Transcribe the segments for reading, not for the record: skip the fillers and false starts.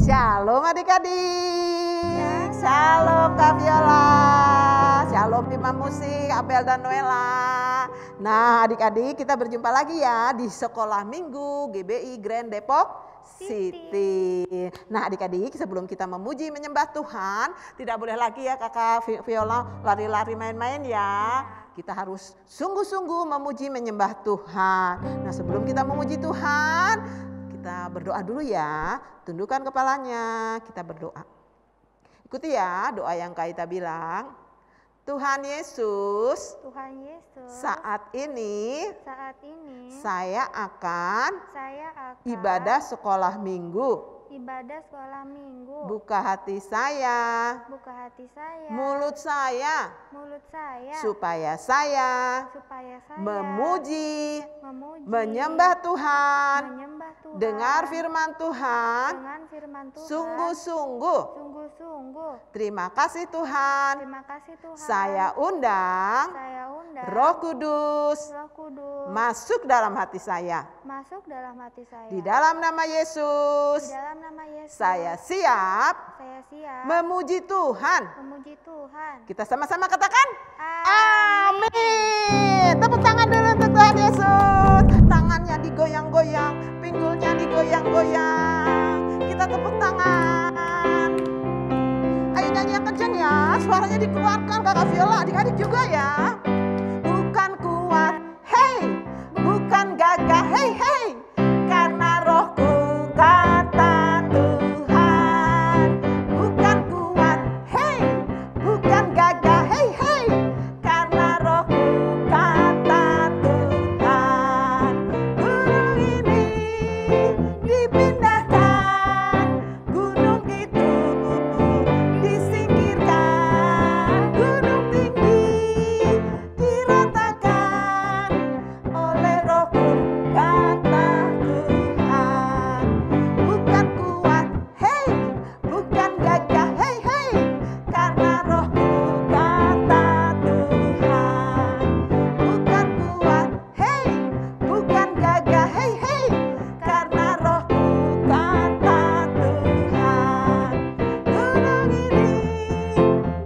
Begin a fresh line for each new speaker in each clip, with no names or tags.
Shalom adik-adik, shalom Kak Viola, shalom tim musik Abel dan Noella. Nah adik-adik, kita berjumpa lagi ya di Sekolah Minggu GBI Grand Depok City. Nah adik-adik, sebelum kita memuji menyembah Tuhan, tidak boleh lagi ya Kakak Viola lari-lari main-main ya. Kita harus sungguh-sungguh memuji menyembah Tuhan. Nah sebelum kita memuji Tuhan, kita berdoa dulu ya. Tundukkan kepalanya, kita berdoa. Ikuti ya doa yang Kak Ita bilang. Tuhan Yesus, saat ini saya akan ibadah sekolah minggu. Buka hati saya, mulut saya, supaya saya memuji, menyembah Tuhan, dengar firman Tuhan, sungguh-sungguh. Terima kasih Tuhan. Saya undang Roh Kudus masuk dalam hati saya. Di dalam nama Yesus, saya siap memuji Tuhan. Kita sama-sama katakan amin. Tepuk tangan dulu untuk Tuhan Yesus. Tangannya digoyang-goyang, pinggulnya digoyang-goyang. Kita tepuk tangan. Ayo nyanyi yang kencang ya, suaranya dikeluarkan Kakak Viola, adik-adik juga ya. Bukan kuat, hey, bukan gagah, hey, hey, karena Rohku kata Tuhan. Bukan kuat, hey, bukan gagah, hey, hey, karena Rohku kata Tuhan. Gunung ini dipindahkan, gunung itu disingkirkan, gunung tinggi diratakan oleh Rohku kata Tuhan. Bukan kuat, hey, bukan gagah, hey, hey, karena Rohku kata Tuhan. Bukan kuat, hey, bukan gagah, hey, hey, karena Rohku kata Tuhan. Gunung ini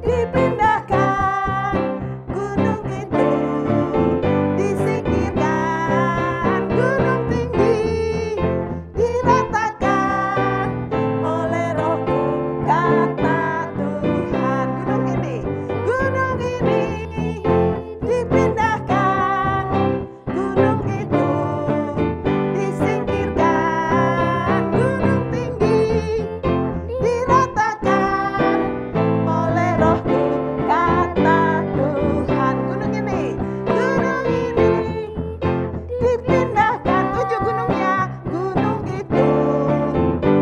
dipindahkan, gunung itu disingkirkan, gunung tinggi diratakan oleh Rohku kata Tuhan. Gunung ini dipindahkan, gunung itu disingkirkan, gunung tinggi diratakan oleh Rohku kata Tuhan. Gunung ini dipindahkan, 7 gunungnya, gunung itu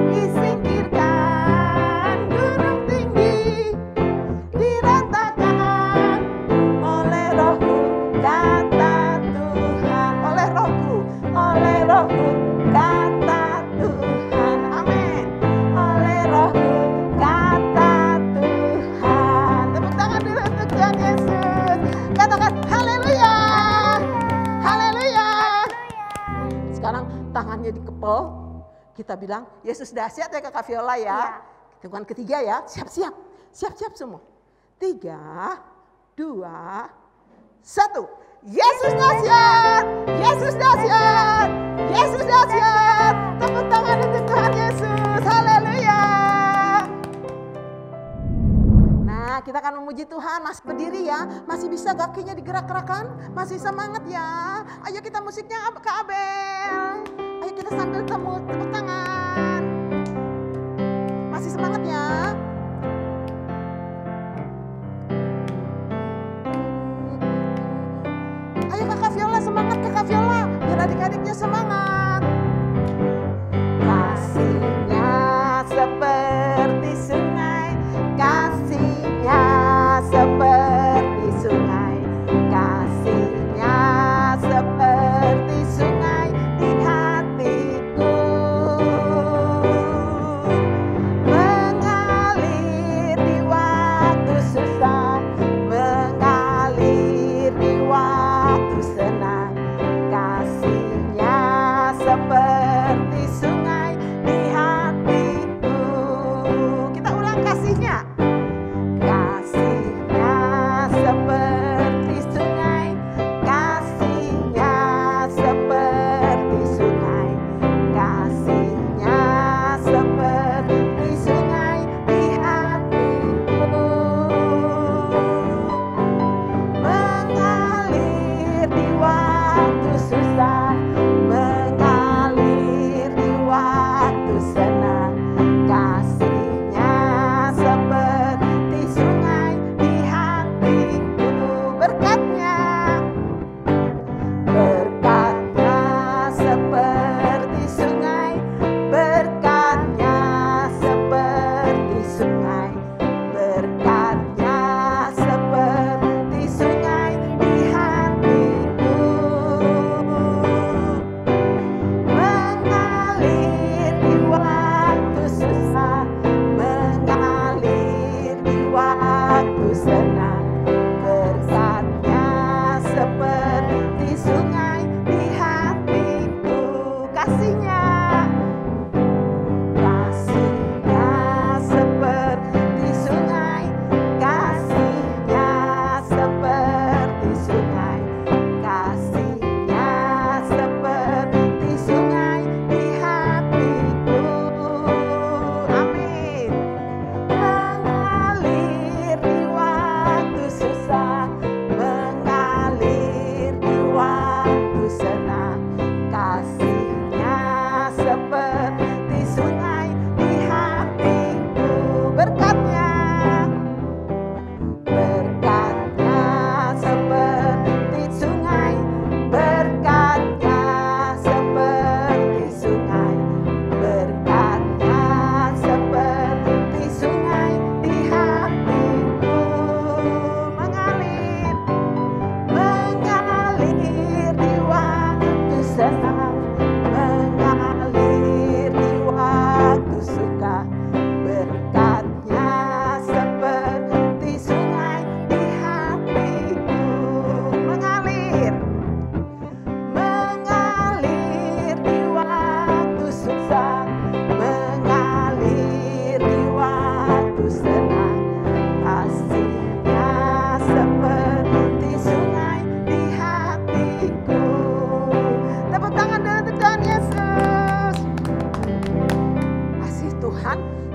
disingkirkan, gunung tinggi diratakan oleh Rohku kata Tuhan. Oleh Rohku kata Tuhan. Amin. Oleh Rohku kata Tuhan. Tepuk tangan dulu untuk Tuhan Yesus. Katakan haleluya. Haleluya. Sekarang tangannya dikepel. Kita bilang Yesus dahsyat ya Kakak Viola ya. Hitungan ketiga ya. Siap-siap. Siap-siap semua. 3, 2, 1. Yesus dahsyat. Yesus dahsyat. Yesus dahsyat. Tepuk tangan untuk Tuhan Yesus. Haleluya. Nah, kita akan memuji Tuhan. Masih berdiri ya. Masih bisa kakinya digerak-gerakan. Masih semangat ya. Ayo kita musiknya ke Abel. Ayo kita sambil tepuk tangan. Masih semangat ya. Ayo Kakak Viola, semangat Kakak Viola. Biar adik-adiknya semangat. Kasihnya seperti sungai, kasihnya seperti sungai, kasihnya seperti sungai di hatiku.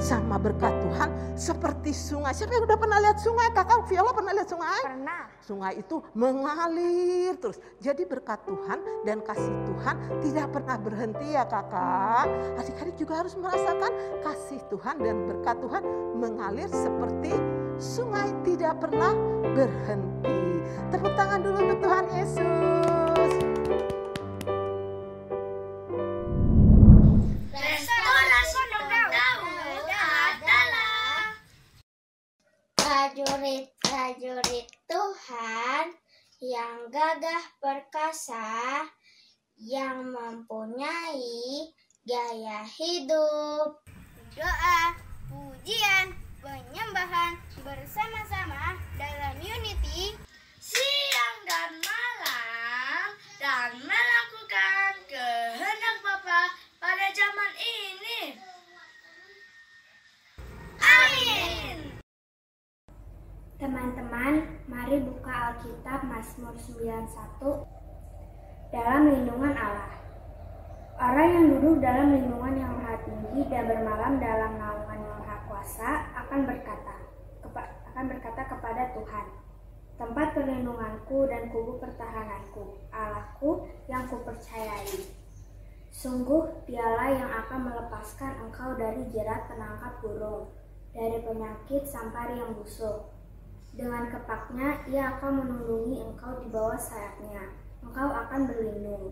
sama berkat Tuhan seperti sungai. Siapa yang udah pernah lihat sungai? Kakak Viola pernah lihat sungai?
Pernah.
Sungai itu mengalir terus. Jadi berkat Tuhan dan kasih Tuhan tidak pernah berhenti ya kakak. Adik-adik juga harus merasakan kasih Tuhan dan berkat Tuhan mengalir seperti sungai, tidak pernah berhenti. Tepuk tangan dulu untuk Tuhan Yesus.
Prajurit Tuhan yang gagah perkasa, yang mempunyai gaya hidup. Doa, pujian, penyembahan bersama-sama dalam unity, siang dan malam, dan melakukan kehendak Bapa pada zaman ini. Amin. Teman-teman, mari buka Alkitab Mazmur 91 dalam lindungan Allah. Orang yang duduk dalam lindungan yang maha tinggi dan bermalam dalam naungan yang maha kuasa akan berkata kepada Tuhan, tempat perlindunganku dan kubu pertahananku, Allahku yang kupercayai. Sungguh dialah yang akan melepaskan engkau dari jerat penangkap burung, dari penyakit sampar yang busuk. Dengan kepaknya ia akan melindungi engkau di bawah sayapnya. Engkau akan berlindung.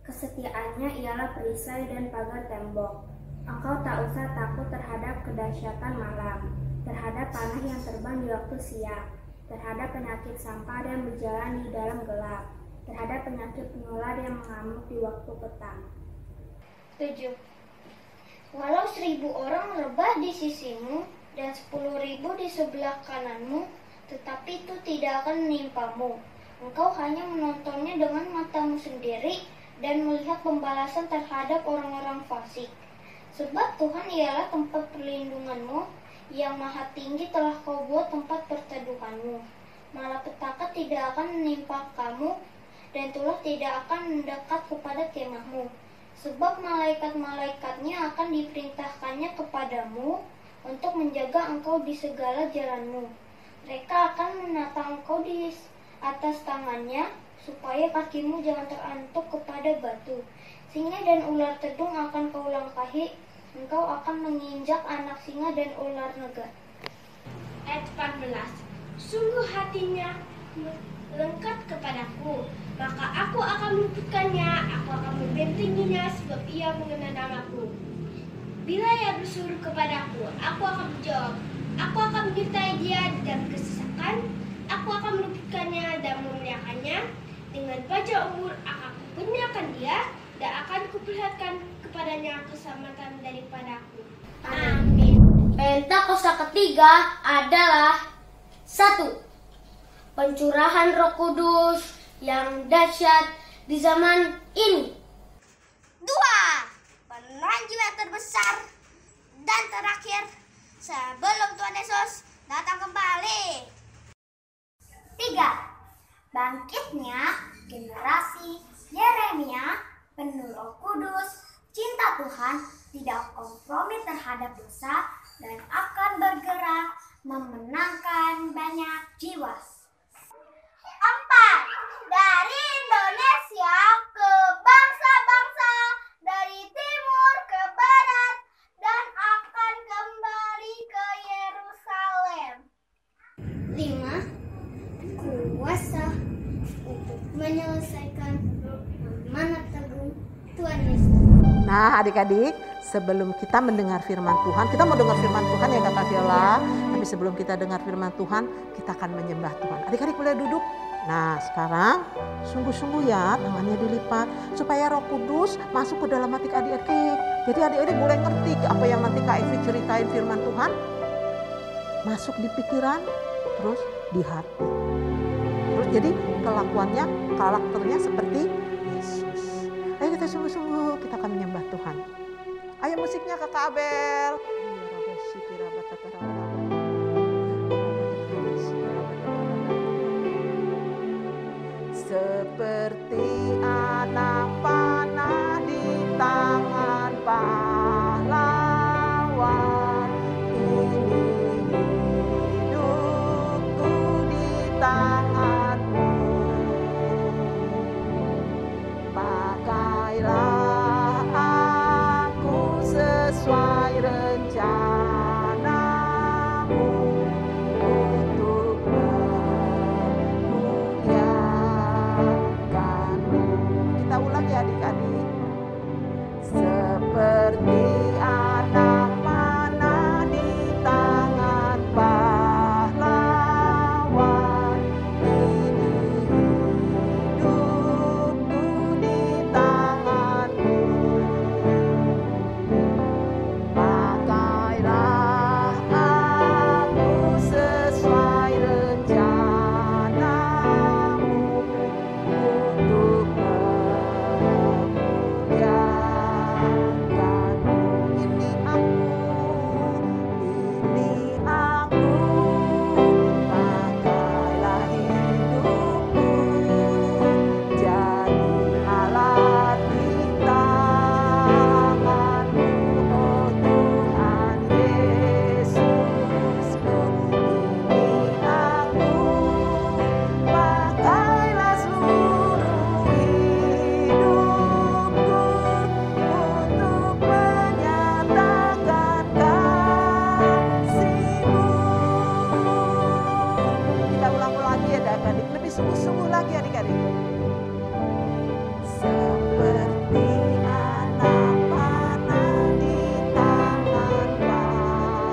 Kesetiaannya ialah perisai dan pagar tembok. Engkau tak usah takut terhadap kedahsyatan malam, terhadap panah yang terbang di waktu siang, terhadap penyakit sampar yang berjalan di dalam gelap, terhadap penyakit penular yang mengamuk di waktu petang. 7. Walau 1.000 orang rebah di sisimu dan 10.000 di sebelah kananmu, tetapi itu tidak akan menimpamu. Engkau hanya menontonnya dengan matamu sendiri dan melihat pembalasan terhadap orang-orang fasik. Sebab Tuhan ialah tempat perlindunganmu, yang maha tinggi telah kau buat tempat perteduhanmu. Malapetaka tidak akan menimpa kamu, dan tulah tidak akan mendekat kepada kemahmu. Sebab malaikat-malaikatnya akan diperintahkannya kepadamu untuk menjaga engkau di segala jalanmu. Mereka akan menata engkau di atas tangannya, supaya kakimu jangan terantuk kepada batu. Singa dan ular tedung akan kau langkahi, engkau akan menginjak anak singa dan ular naga. Ayat 14. Sungguh hatinya lengkap kepadaku, maka aku akan meluputkannya, aku akan membentenginya, sebab ia mengenal namaku. Bila ia bersuruh kepadaku, aku akan menjawab. Aku akan menyertai dia dalam kesesakan, aku akan meluputkannya dan memuliakannya. Dengan bajak umur akan kukurniakan dia, dan akan kuperlihatkan kepadanya keselamatan daripadaku. Amin. Pentakosta ketiga adalah 1. Pencurahan Roh Kudus yang dahsyat di zaman ini. 2. Penranjian terbesar dan terakhir sebelum Tuhan Yesus datang kembali. 3. Bangkitnya generasi Yeremia penuh Roh Kudus, cinta Tuhan, tidak kompromi terhadap dosa, dan akan bergerak memenangkan banyak jiwa. 4. Dari Indonesia ke bangsa-bangsa, dari timur ke barat, dan akan kembali ke Yerusalem. 5. Kuasa untuk menyelesaikan amanat agung Tuhan Yesus.
Nah adik-adik, sebelum kita mendengar firman Tuhan, kita mau dengar firman Tuhan ya Kakak Viola. Tapi sebelum kita dengar firman Tuhan, kita akan menyembah Tuhan. Adik-adik boleh duduk. Nah sekarang sungguh-sungguh ya tangannya dilipat supaya Roh Kudus masuk ke dalam hati adik-adik. Jadi adik-adik boleh ngerti apa yang nanti Kak Evi ceritain firman Tuhan. Masuk di pikiran, terus di hati. Terus jadi kelakuannya, karakternya seperti Yesus. Ayo kita sungguh-sungguh, kita akan menyembah Tuhan. Ayo musiknya Kakak Abel. Seperti anak panah di tangan pahlawan, rencanamu untuk memuliakanmu. Kita ulang ya adik-adik. Seperti anak panah di tangan pahlawan, ini hidupku di tanganmu. Pakailah aku sesuai rencanamu untuk memuliakanmu. Ini aku, pakailah hidupku jadi alat di tanganmu, oh Tuhan Yesusku. Ini aku, pakailah seluruh hidupku untuk menyatakan kasih-Mu. Kita ulang lagi ya adik-adik, lebih sungguh-sungguh lagi adik-adik. Seperti anak panah di tangan pahlawan,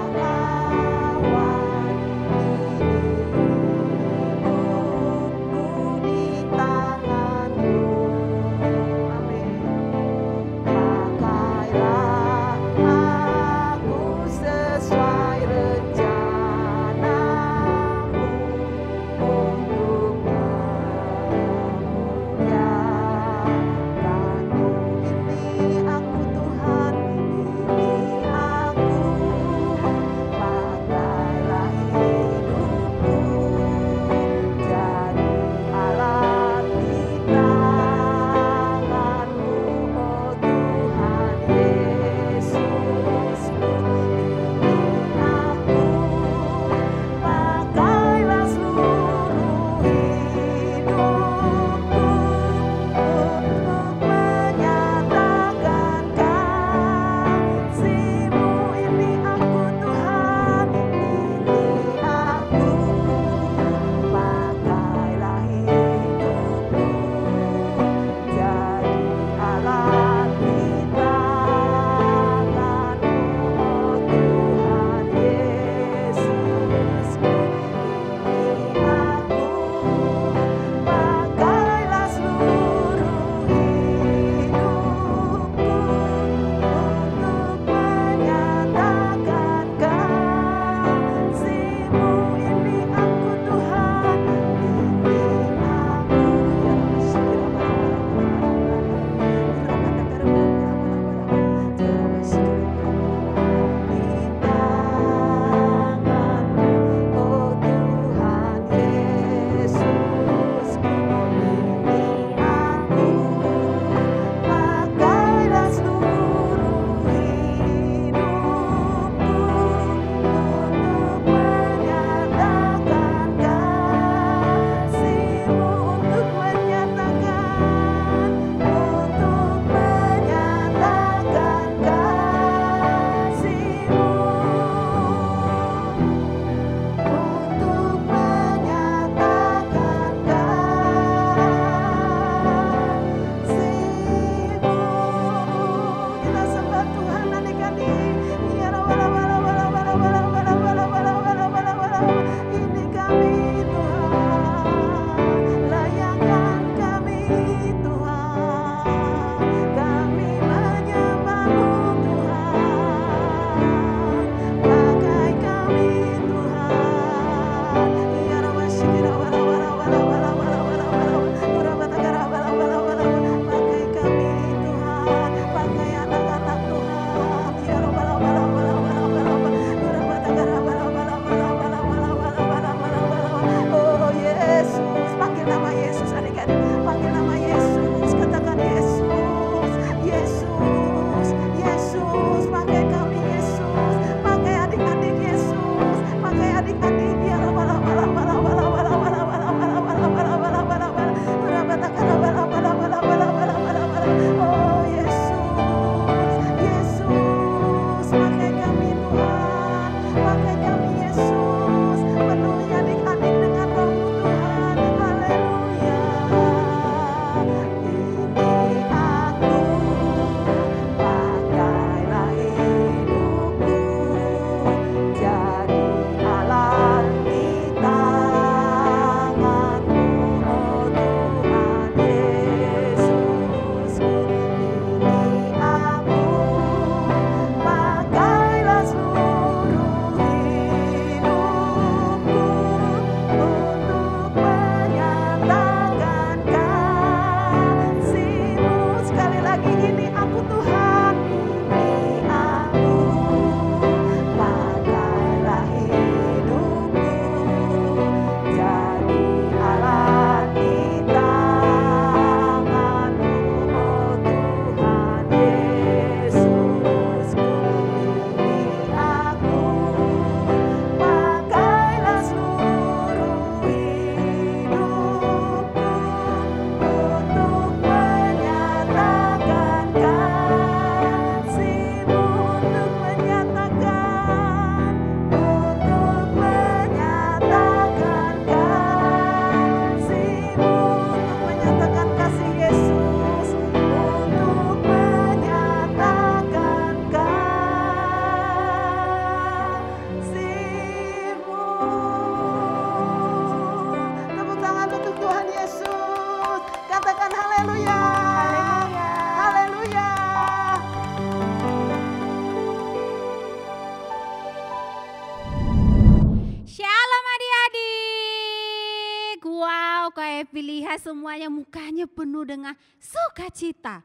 Kak Epi lihat semuanya mukanya penuh dengan sukacita.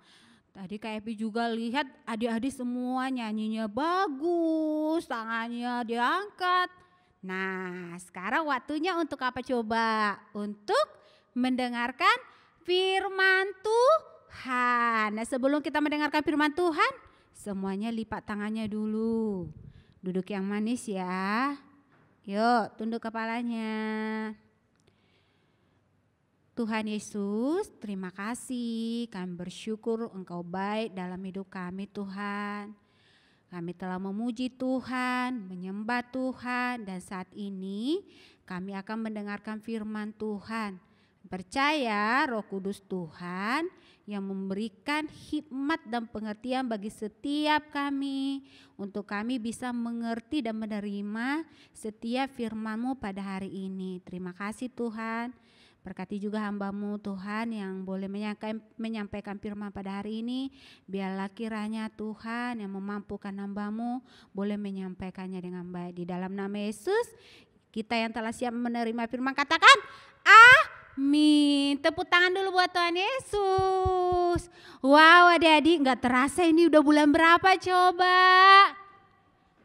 Tadi Kak Epi juga lihat adik-adik semua nyanyinya bagus, tangannya diangkat. Nah, sekarang waktunya untuk apa coba? Untuk mendengarkan firman Tuhan. Nah, sebelum kita mendengarkan firman Tuhan, semuanya lipat tangannya dulu. Duduk yang manis ya. Yuk, tunduk kepalanya. Tuhan Yesus, terima kasih. Kami bersyukur Engkau baik dalam hidup kami, Tuhan. Kami telah memuji Tuhan, menyembah Tuhan, dan saat ini kami akan mendengarkan firman Tuhan. Percaya Roh Kudus Tuhan yang memberikan hikmat dan pengertian bagi setiap kami, untuk kami bisa mengerti dan menerima setiap firman-Mu pada hari ini. Terima kasih Tuhan. Berkati juga hamba-Mu Tuhan yang boleh menyampaikan firman pada hari ini. Biarlah kiranya Tuhan yang memampukan hamba-Mu boleh menyampaikannya dengan baik. Di dalam nama Yesus, kita yang telah siap menerima firman katakan amin. Tepuk tangan dulu buat Tuhan Yesus. Wow, adik-adik, gak terasa ini udah bulan berapa coba?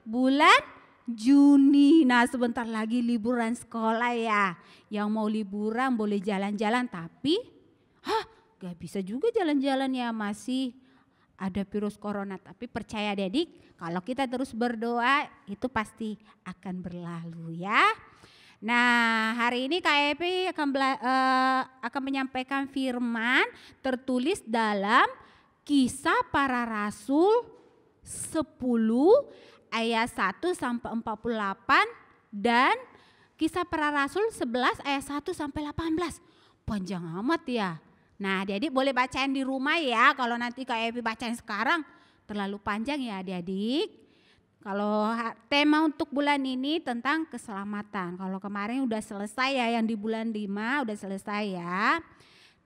Bulan Juni. Nah, sebentar lagi liburan sekolah ya. Yang mau liburan boleh jalan-jalan, tapi gak bisa juga jalan-jalan ya, masih ada virus corona. Tapi percaya adik-adik, kalau kita terus berdoa itu pasti akan berlalu ya. Nah, hari ini Kak Epi akan menyampaikan firman tertulis dalam Kisah Para Rasul 10 ayat 1 sampai 48 dan Kisah Para Rasul 11 ayat 1 sampai 18. Panjang amat ya. Nah, adik-adik boleh bacain di rumah ya. Kalau nanti Kak Epi bacain sekarang terlalu panjang ya adik-adik. Kalau tema untuk bulan ini tentang keselamatan. Kalau kemarin udah selesai ya, yang di bulan 5 udah selesai ya.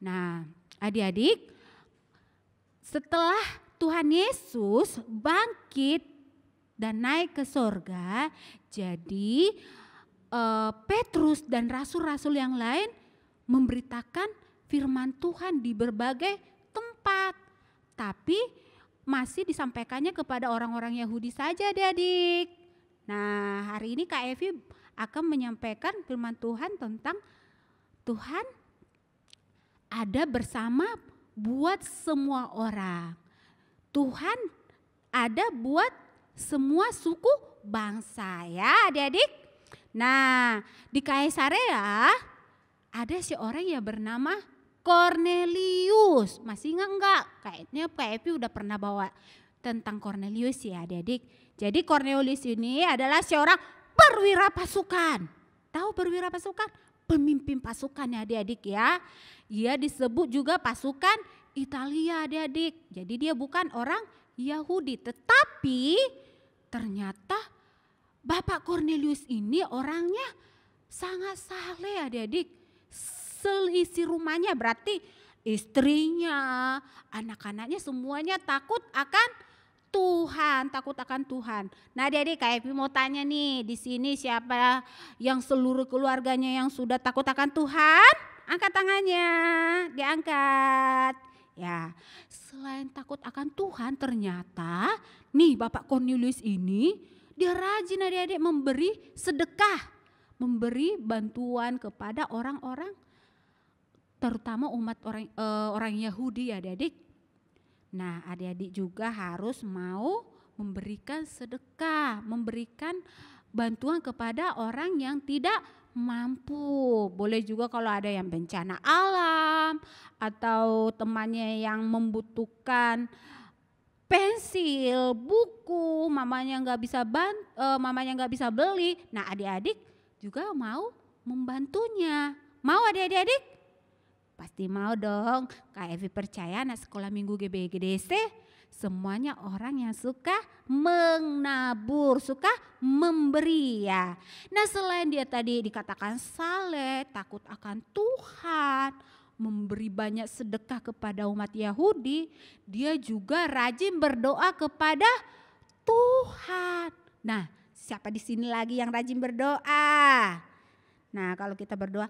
Nah, adik-adik, setelah Tuhan Yesus bangkit dan naik ke sorga, jadi Petrus dan rasul-rasul yang lain memberitakan firman Tuhan di berbagai tempat. Tapi masih disampaikannya kepada orang-orang Yahudi saja adik-adik. Nah, hari ini Kak Evi akan menyampaikan firman Tuhan tentang Tuhan ada bersama buat semua orang. Tuhan ada buat semua suku bangsa ya adik-adik. Nah, di Kaisarea ada seorang yang bernama Cornelius. Masih ingat enggak? Kayaknya Kak Epi udah pernah bawa tentang Cornelius ya adik-adik. Jadi Cornelius ini adalah seorang perwira pasukan. Tahu perwira pasukan? Pemimpin pasukan ya adik-adik ya. Ia disebut juga pasukan Italia adik-adik. Jadi dia bukan orang Yahudi. Tetapi ternyata Bapak Cornelius ini orangnya sangat saleh adik-adik. Seisi rumahnya berarti istrinya, anak-anaknya semuanya takut akan Tuhan. Nah, adik-adik Kak Epi mau tanya nih, di sini siapa yang seluruh keluarganya yang sudah takut akan Tuhan? Angkat tangannya, diangkat. Ya, selain takut akan Tuhan, ternyata nih Bapak Cornelius ini dia rajin adik-adik memberi sedekah, memberi bantuan kepada orang-orang, terutama umat orang Yahudi ya adik-adik. Nah, adik-adik juga harus mau memberikan sedekah, memberikan bantuan kepada orang yang tidak mampu. Boleh juga kalau ada yang bencana alam atau temannya yang membutuhkan pensil, buku, mamanya nggak bisa beli. Nah, adik-adik juga mau membantunya. Mau adik-adik? Pasti mau dong. Kak Evi percaya anak sekolah minggu GBGDC semuanya orang yang suka menabur, suka memberi ya. Nah, selain dia tadi dikatakan saleh, takut akan Tuhan, memberi banyak sedekah kepada umat Yahudi, dia juga rajin berdoa kepada Tuhan. Nah, siapa di sini lagi yang rajin berdoa? Nah, kalau kita berdoa,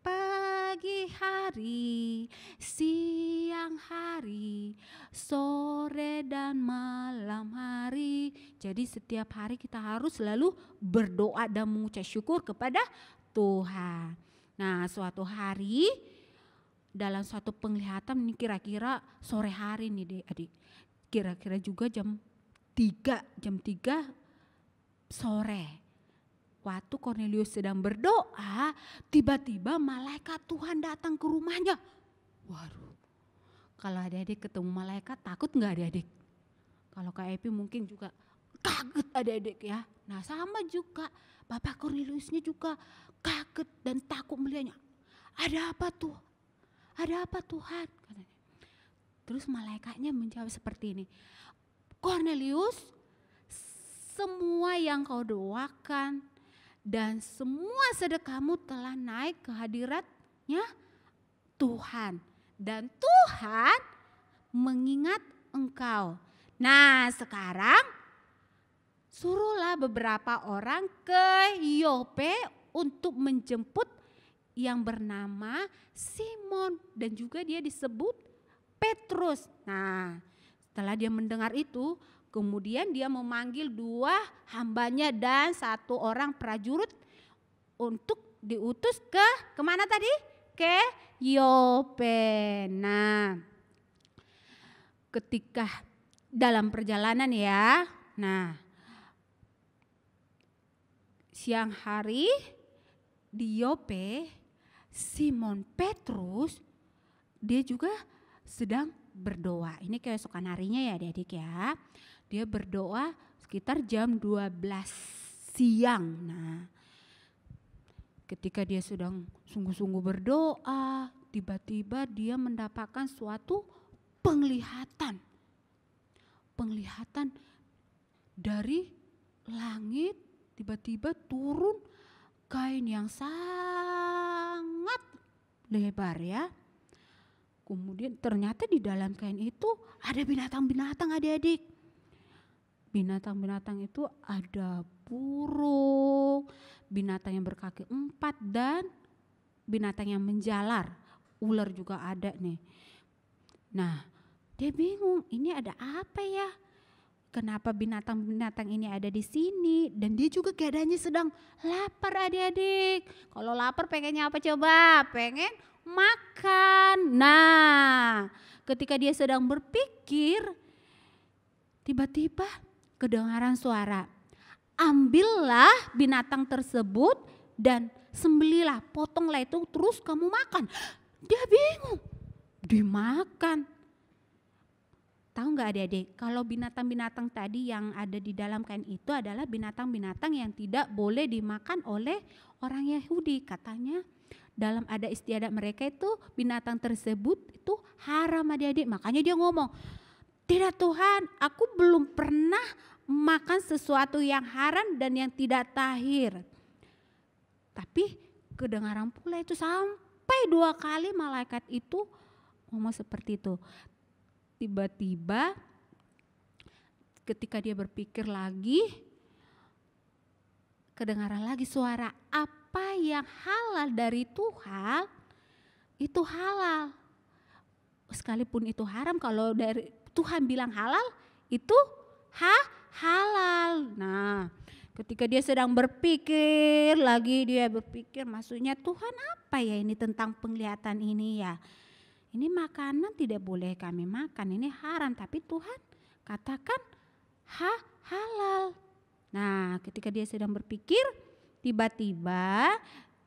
pagi pagi hari, siang hari, sore dan malam hari. Jadi setiap hari kita harus selalu berdoa dan mengucap syukur kepada Tuhan. Nah, suatu hari dalam suatu penglihatan ini kira-kira sore hari nih adik. Kira-kira juga jam 3 sore. Waktu Kornelius sedang berdoa, tiba-tiba malaikat Tuhan datang ke rumahnya. Waduh, kalau adik-adik ketemu malaikat takut nggak adik-adik? Kalau Kak Epi mungkin juga kaget adik-adik ya. Nah sama juga, Bapak Korneliusnya juga kaget dan takut melihatnya. Ada apa tuh? Ada apa Tuhan? Terus malaikatnya menjawab seperti ini. Kornelius, semua yang kau doakan dan semua sedekahmu telah naik ke hadiratnya Tuhan. Dan Tuhan mengingat engkau. Nah sekarang suruhlah beberapa orang ke Yope untuk menjemput yang bernama Simon. Dan juga dia disebut Petrus. Nah setelah dia mendengar itu, kemudian dia memanggil 2 hambanya dan 1 orang prajurit untuk diutus kemana tadi? Ke Yope. Nah, ketika dalam perjalanan ya, nah siang hari di Yope, Simon Petrus dia juga sedang berdoa. Ini keesokan harinya ya adik-adik ya. Dia berdoa sekitar jam 12 siang. Nah, ketika dia sedang sungguh-sungguh berdoa, tiba-tiba dia mendapatkan suatu penglihatan. Penglihatan dari langit, tiba-tiba turun kain yang sangat lebar ya. Kemudian ternyata di dalam kain itu ada binatang-binatang adik-adik. Binatang-binatang itu ada burung, binatang yang berkaki 4 dan binatang yang menjalar. Ular juga ada nih. Nah dia bingung ini ada apa ya? Kenapa binatang-binatang ini ada di sini? Dan dia juga keadaannya sedang lapar adik-adik. Kalau lapar pengennya apa coba? Pengen makan. Nah, ketika dia sedang berpikir, tiba-tiba kedengaran suara. Ambillah binatang tersebut dan sembelilah, potonglah itu terus kamu makan. Dia bingung, dimakan. Tahu nggak adik-adik, kalau binatang-binatang tadi yang ada di dalam kain itu adalah binatang-binatang yang tidak boleh dimakan oleh orang Yahudi. Katanya dalam ada istiadat mereka itu binatang tersebut itu haram adik-adik. Makanya dia ngomong, tidak Tuhan, aku belum pernah makan sesuatu yang haram dan yang tidak tahir. Tapi kedengaran pula itu sampai 2 kali malaikat itu ngomong seperti itu. Tiba-tiba ketika dia berpikir lagi, kedengaran lagi suara, apa yang halal dari Tuhan itu halal. Sekalipun itu haram, kalau dari Tuhan bilang halal itu halal. Nah ketika dia sedang berpikir lagi, dia berpikir maksudnya Tuhan apa ya ini tentang penglihatan ini ya. Ini makanan tidak boleh kami makan, ini haram, tapi Tuhan katakan halal. Nah ketika dia sedang berpikir, tiba-tiba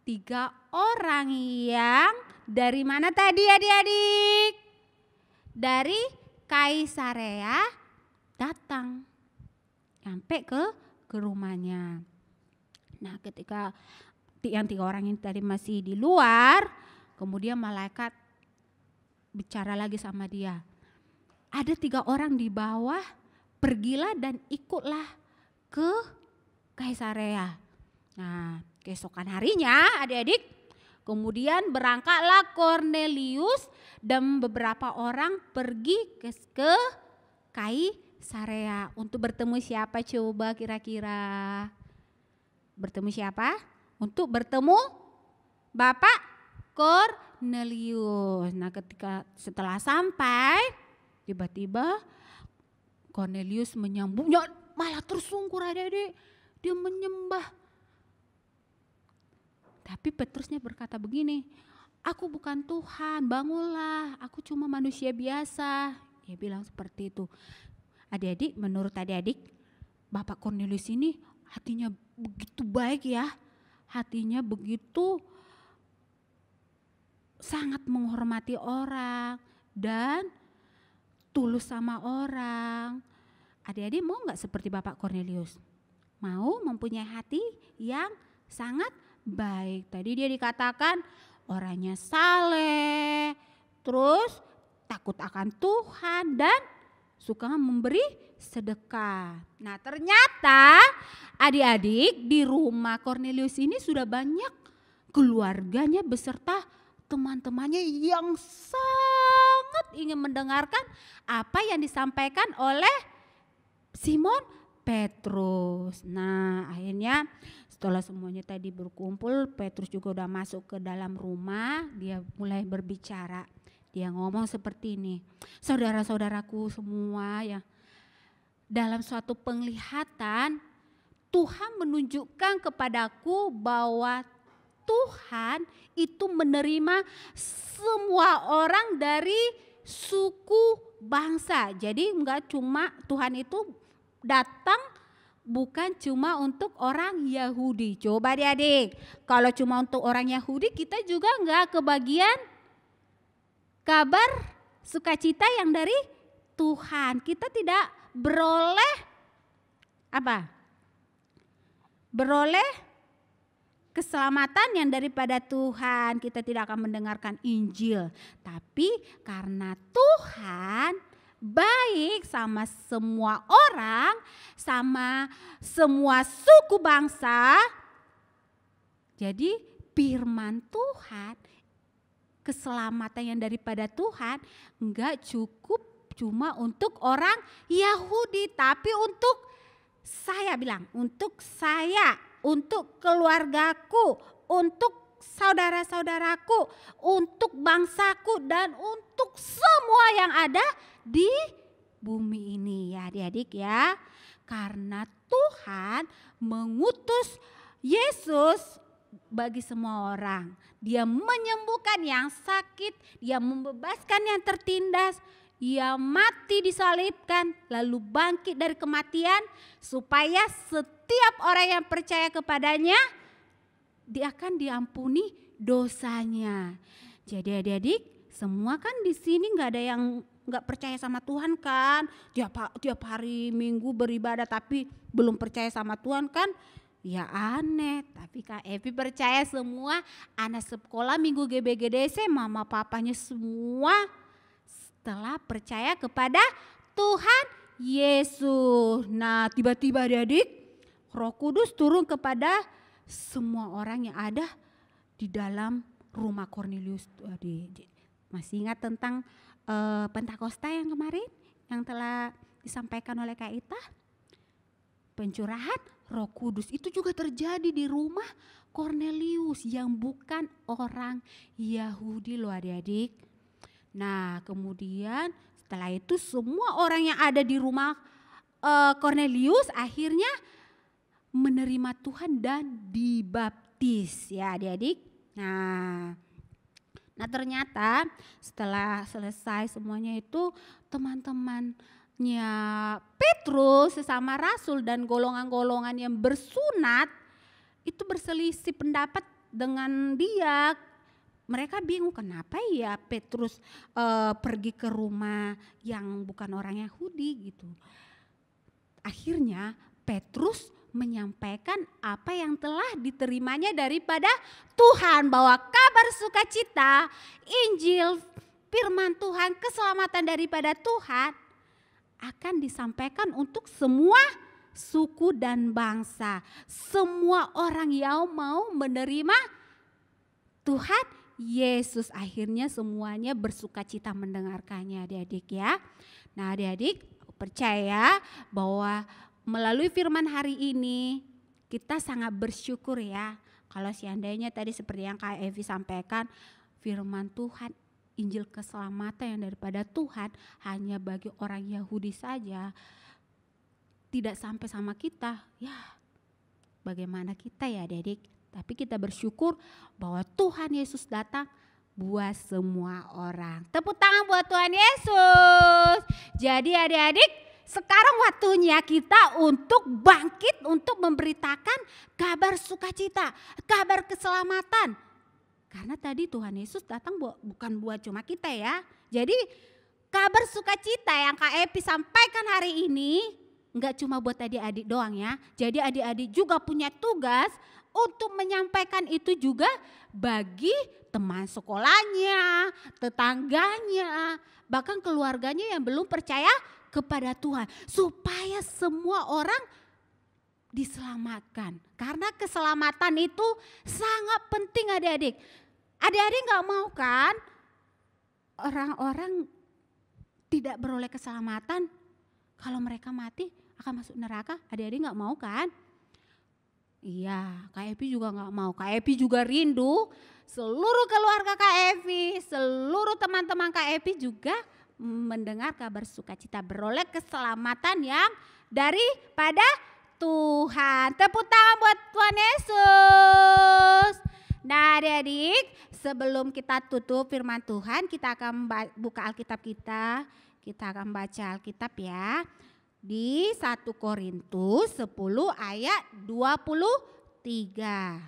3 orang yang dari mana tadi adik-adik? Dari Kaisarea datang sampai ke rumahnya. Nah ketika yang 3 orang ini tadi masih di luar, kemudian malaikat bicara lagi sama dia. Ada 3 orang di bawah, pergilah dan ikutlah ke Kaisarea. Nah keesokan harinya adik-adik, kemudian berangkatlah Kornelius dan beberapa orang pergi ke Kaisarea untuk bertemu siapa coba kira-kira? Bertemu siapa? Untuk bertemu Bapak Cornelius. Nah, setelah sampai, tiba-tiba Cornelius menyambutnya, malah tersungkur adik-adik. Dia menyembah. Tapi Petrusnya berkata begini, aku bukan Tuhan, bangunlah, aku cuma manusia biasa. Dia bilang seperti itu. Adik-adik, menurut adik-adik, Bapak Cornelius ini hatinya begitu baik ya. Hatinya begitu sangat menghormati orang dan tulus sama orang. Adik-adik mau gak seperti Bapak Cornelius? Mau mempunyai hati yang sangat baik. Tadi dia dikatakan orangnya saleh, terus takut akan Tuhan dan suka memberi sedekah. Nah, ternyata adik-adik di rumah Cornelius ini sudah banyak keluarganya beserta teman-temannya yang sangat ingin mendengarkan apa yang disampaikan oleh Simon Petrus. Nah, akhirnya setelah semuanya tadi berkumpul, Petrus juga udah masuk ke dalam rumah, dia mulai berbicara. Dia ngomong seperti ini, saudara-saudaraku semua ya, dalam suatu penglihatan Tuhan menunjukkan kepadaku bahwa Tuhan itu menerima semua orang dari suku bangsa. Jadi enggak cuma Tuhan itu datang bukan cuma untuk orang Yahudi. Coba adik-adik, kalau cuma untuk orang Yahudi kita juga enggak kebagian kabar sukacita yang dari Tuhan. Kita tidak beroleh apa? Beroleh keselamatan yang daripada Tuhan. Kita tidak akan mendengarkan Injil. Tapi karena Tuhan baik sama semua orang, sama semua suku bangsa, jadi firman Tuhan, keselamatan yang daripada Tuhan enggak cukup cuma untuk orang Yahudi, tapi untuk saya bilang, untuk saya, untuk keluargaku, untuk saudara-saudaraku, untuk bangsaku, dan untuk semua yang ada di bumi ini ya adik-adik ya. Karena Tuhan mengutus Yesus bagi semua orang. Dia menyembuhkan yang sakit, dia membebaskan yang tertindas, ia mati disalibkan lalu bangkit dari kematian supaya setiap orang yang percaya kepadanya dia akan diampuni dosanya. Jadi adik-adik semua kan di sini nggak ada yang nggak percaya sama Tuhan kan, tiap hari Minggu beribadah tapi belum percaya sama Tuhan kan, ya aneh. Tapi Kak Evi percaya semua anak sekolah Minggu GBGDC mama papanya semua telah percaya kepada Tuhan Yesus. Nah, tiba-tiba adik-adik Roh Kudus turun kepada semua orang yang ada di dalam rumah Cornelius. Masih ingat tentang Pentakosta yang kemarin yang telah disampaikan oleh Kak Ita? Pencurahan Roh Kudus itu juga terjadi di rumah Cornelius yang bukan orang Yahudi loh adik-adik. Nah, kemudian setelah itu semua orang yang ada di rumah Cornelius akhirnya menerima Tuhan dan dibaptis ya adik-adik. Nah ternyata setelah selesai semuanya itu teman-temannya Petrus sesama rasul dan golongan-golongan yang bersunat itu berselisih pendapat dengan dia. Mereka bingung kenapa ya Petrus pergi ke rumah yang bukan orang Yahudi gitu. Akhirnya Petrus menyampaikan apa yang telah diterimanya daripada Tuhan, bahwa kabar sukacita, Injil, firman Tuhan, keselamatan daripada Tuhan akan disampaikan untuk semua suku dan bangsa. Semua orang yang mau menerima Tuhan Yesus, akhirnya semuanya bersukacita mendengarkannya adik-adik ya. Nah adik-adik percaya bahwa melalui firman hari ini kita sangat bersyukur ya. Kalau seandainya tadi seperti yang Kak Evi sampaikan, firman Tuhan, Injil keselamatan yang daripada Tuhan hanya bagi orang Yahudi saja, tidak sampai sama kita, ya bagaimana kita ya adik-adik? Tapi kita bersyukur bahwa Tuhan Yesus datang buat semua orang. Tepuk tangan buat Tuhan Yesus. Jadi adik-adik, sekarang waktunya kita untuk bangkit, untuk memberitakan kabar sukacita, kabar keselamatan. Karena tadi Tuhan Yesus datang bukan buat cuma kita ya. Jadi kabar sukacita yang Kak Epi sampaikan hari ini enggak cuma buat adik-adik doang ya. Jadi adik-adik juga punya tugas untuk menyampaikan itu juga bagi teman sekolahnya, tetangganya, bahkan keluarganya yang belum percaya kepada Tuhan. Supaya semua orang diselamatkan. Karena keselamatan itu sangat penting adik-adik. Adik-adik gak mau kan orang-orang tidak beroleh keselamatan, kalau mereka mati akan masuk neraka? Adik-adik gak mau kan? Iya, Kak Epi juga gak mau. Kak Epi juga rindu seluruh keluarga Kak Epi, seluruh teman-teman Kak Epi juga mendengar kabar sukacita, beroleh keselamatan yang daripada Tuhan. Tepuk tangan buat Tuhan Yesus. Nah adik-adik, sebelum kita tutup firman Tuhan, kita akan buka Alkitab kita. Kita akan baca Alkitab ya. Di 1 Korintus 10 ayat 23.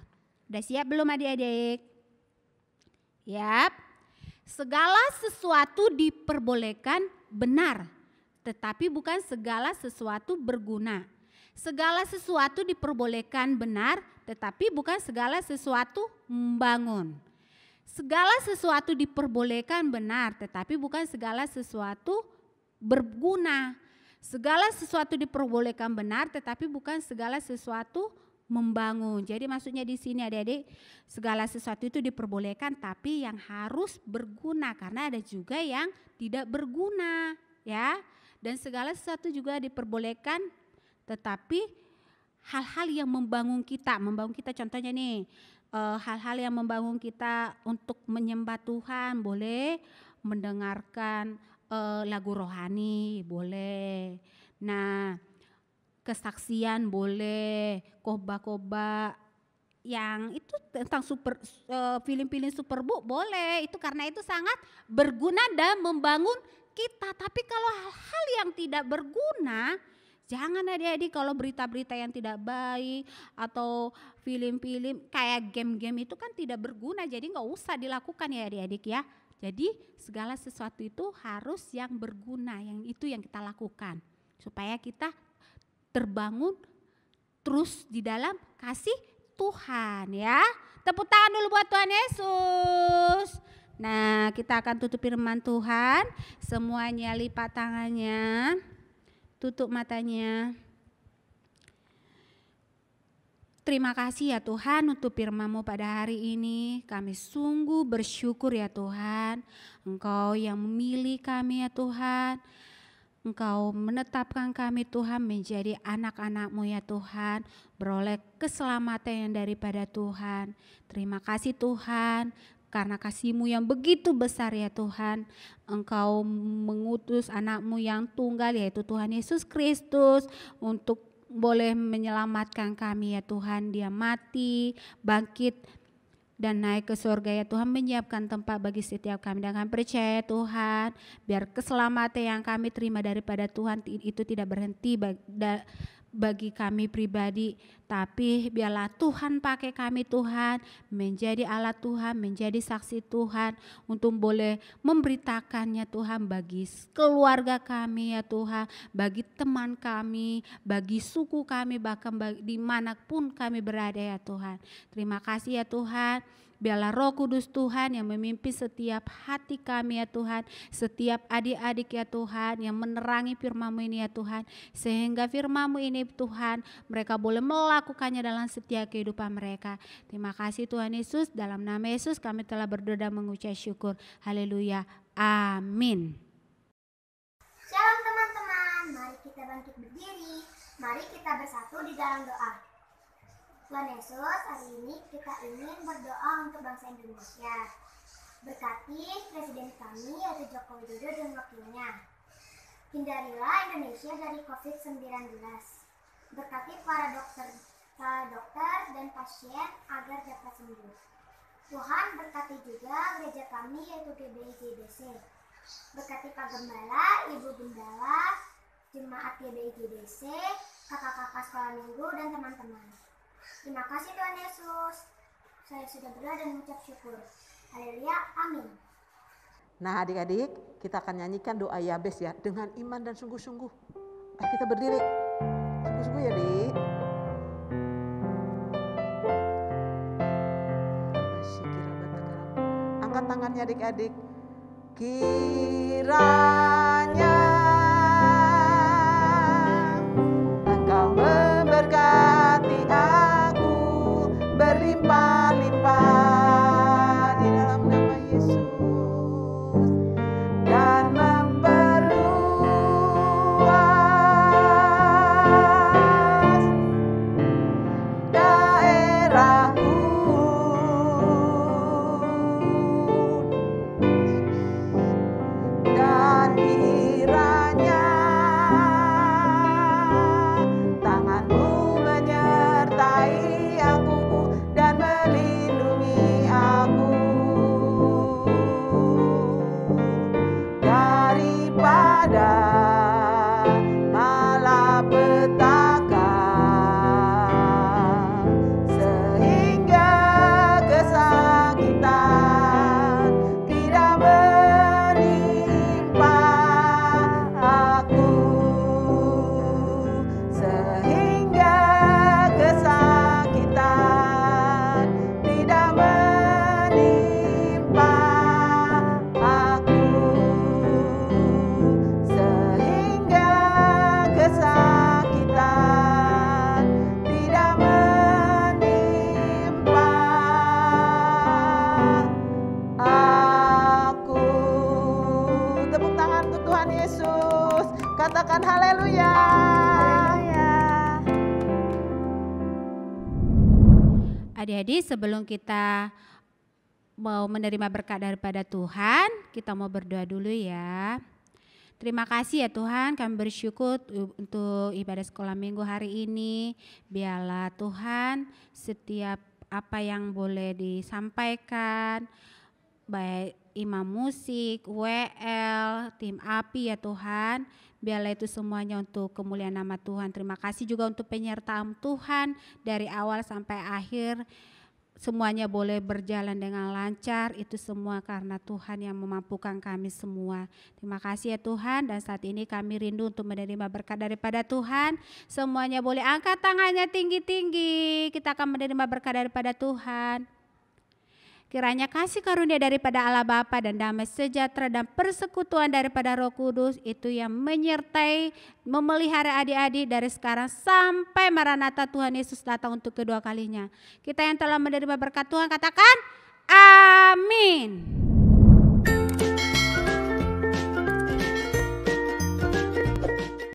Udah siap belum adik-adik? Yap. Segala sesuatu diperbolehkan benar, tetapi bukan segala sesuatu berguna. Segala sesuatu diperbolehkan benar, tetapi bukan segala sesuatu membangun. Segala sesuatu diperbolehkan benar, tetapi bukan segala sesuatu berguna. Segala sesuatu diperbolehkan benar, tetapi bukan segala sesuatu membangun. Jadi maksudnya di sini adik-adik, segala sesuatu itu diperbolehkan tapi yang harus berguna, karena ada juga yang tidak berguna ya. Dan segala sesuatu juga diperbolehkan tetapi hal-hal yang membangun kita contohnya nih, hal-hal yang membangun kita untuk menyembah Tuhan, boleh mendengarkan lagu rohani, boleh. Nah, kesaksian boleh, khotbah yang itu tentang film-film Superbook boleh, itu karena itu sangat berguna dan membangun kita. Tapi kalau hal-hal yang tidak berguna, jangan adik-adik. Kalau berita-berita yang tidak baik atau film-film kayak game-game itu kan tidak berguna, jadi nggak usah dilakukan ya adik-adik ya. Jadi segala sesuatu itu harus yang berguna, yang itu yang kita lakukan supaya kita terbangun terus di dalam kasih Tuhan ya. Tepuk tangan dulu buat Tuhan Yesus. Nah, kita akan tutup firman Tuhan. Semuanya lipat tangannya, tutup matanya. Terima kasih ya Tuhan untuk firman-Mu pada hari ini. Kami sungguh bersyukur ya Tuhan. Engkau yang memilih kami ya Tuhan. Engkau menetapkan kami Tuhan menjadi anak-anak-Mu ya Tuhan. Beroleh keselamatan yang daripada Tuhan. Terima kasih Tuhan. Karena kasih-Mu yang begitu besar ya Tuhan. Engkau mengutus anak-Mu yang tunggal yaitu Tuhan Yesus Kristus untuk boleh menyelamatkan kami ya Tuhan. Dia mati, bangkit dan naik ke surga ya Tuhan, menyiapkan tempat bagi setiap kami. Dan kami percaya Tuhan, biar keselamatan yang kami terima daripada Tuhan itu tidak berhenti bagi kami pribadi, tapi biarlah Tuhan pakai kami Tuhan, menjadi alat Tuhan, menjadi saksi Tuhan untuk boleh memberitakannya Tuhan bagi keluarga kami ya Tuhan, bagi teman kami, bagi suku kami, bahkan dimanapun kami berada ya Tuhan. Terima kasih ya Tuhan. Biarlah Roh Kudus Tuhan yang memimpin setiap hati kami ya Tuhan, setiap adik-adik ya Tuhan yang menerangi firman-Mu ini ya Tuhan, sehingga firman-Mu ini Tuhan mereka boleh melakukannya dalam setiap kehidupan mereka. Terima kasih Tuhan Yesus, dalam nama Yesus kami telah berdoa dan mengucap syukur. Haleluya, amin.
Shalom teman-teman, mari kita bangkit berdiri, mari kita bersatu di dalam doa. Tuhan Yesus, hari ini kita ingin berdoa untuk bangsa Indonesia. Berkati Presiden kami yaitu Joko Widodo dan wakilnya. Hindarilah Indonesia dari COVID-19. Berkati para dokter dan pasien agar dapat sembuh. Tuhan berkati juga gereja kami yaitu GBI GBC. Berkati Pak Gembala, Ibu Gembala, jemaat GBI GBC, kakak-kakak sekolah minggu dan teman-teman. Terima kasih Tuhan Yesus. Saya sudah berdoa dan mengucap syukur. Haleluya, amin.
Nah adik-adik, kita akan nyanyikan doa Yabes ya, dengan iman dan sungguh-sungguh. Kita berdiri, sungguh-sungguh ya dik. Angkat tangannya adik-adik. Kiranya Engkau memberkati aku berlimpah-limpah di dalam nama Yesus dan memperluas daerahku dan kiranya tanganmu menyertai aku dan melindungi aku daripada malapetaka sehingga kesakitan tidak menimpa aku sehingga kesakitan tidak menimpa aku sehingga kesakitan tidak menimpa aku. Tepuk tangan untuk Tuhan Yesus. Katakan haleluya.
Adik-adik, sebelum kita mau menerima berkat daripada Tuhan, kita mau berdoa dulu ya. Terima kasih ya Tuhan, kami bersyukur untuk ibadah sekolah minggu hari ini. Biarlah Tuhan setiap apa yang boleh disampaikan, baik imam musik, WL, tim API ya Tuhan, biarlah itu semuanya untuk kemuliaan nama Tuhan. Terima kasih juga untuk penyertaan Tuhan dari awal sampai akhir. Semuanya boleh berjalan dengan lancar, itu semua karena Tuhan yang memampukan kami semua. Terima kasih ya Tuhan, dan saat ini kami rindu untuk menerima berkat daripada Tuhan. Semuanya boleh angkat tangannya tinggi-tinggi, kita akan menerima berkat daripada Tuhan. Kiranya kasih karunia daripada Allah Bapa dan damai sejahtera dan persekutuan daripada Roh Kudus itu yang menyertai, memelihara adik-adik dari sekarang sampai Maranatha Tuhan Yesus datang untuk kedua kalinya. Kita yang telah menerima berkat Tuhan katakan amin.